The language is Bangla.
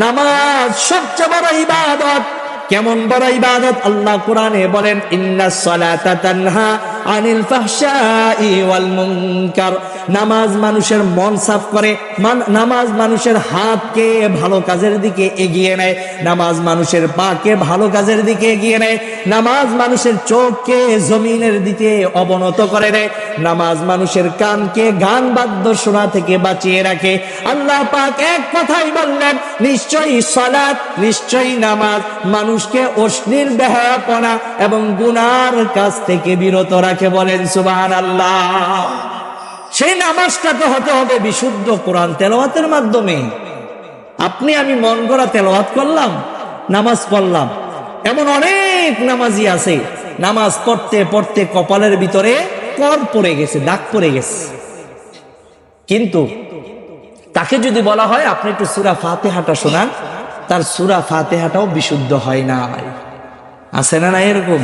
নামাজ সবচেয়ে বড় ইবাদত। কেমন বড় ইবাদত? আল্লাহ কোরআনে বলেন, ইন্নাস সালাতা তানহা আনিল ফাহশাই ওয়াল মুনকার। নামাজ মানুষের মন সাফ করে, নামাজ মানুষের হাতকে ভালো কাজের দিকে এগিয়ে নেয়, নামাজ মানুষের পাকে ভালো কাজের দিকে এগিয়ে নেয়, নামাজ মানুষের চোখকে জমিনের দিকে অবনত করে দেয়, নামাজ মানুষের কানকে গান বাদ্য শোনা থেকে বাঁচিয়ে রাখে। আল্লাহ পাক এক কথাই বললেন, নিশ্চয়ই সালাত, নিশ্চয়ই নামাজ মানুষকে অশ্লীল বেহায়াপনা এবং গুনার কাছ থেকে বিরত রাখে। বলেন সুবহানাল্লাহ। সেই নামাজটা তো হতে হবে বিশুদ্ধ কোরআন তেলাওয়াতের মাধ্যমে। আপনি আমি মন গড়া তেলাওয়াত করলাম, নামাজ পড়লাম। এমন অনেক নামাজি আছে, নামাজ পড়তে পড়তে কপালের ভিতরে কর পড়ে গেছে, দাগ পড়ে গেছে, কিন্তু তাকে যদি বলা হয় আপনি একটু সূরা ফাতিহাটা শোনান, তার সূরা ফাতিহাটাও বিশুদ্ধ হয় না। আছে না এরকম?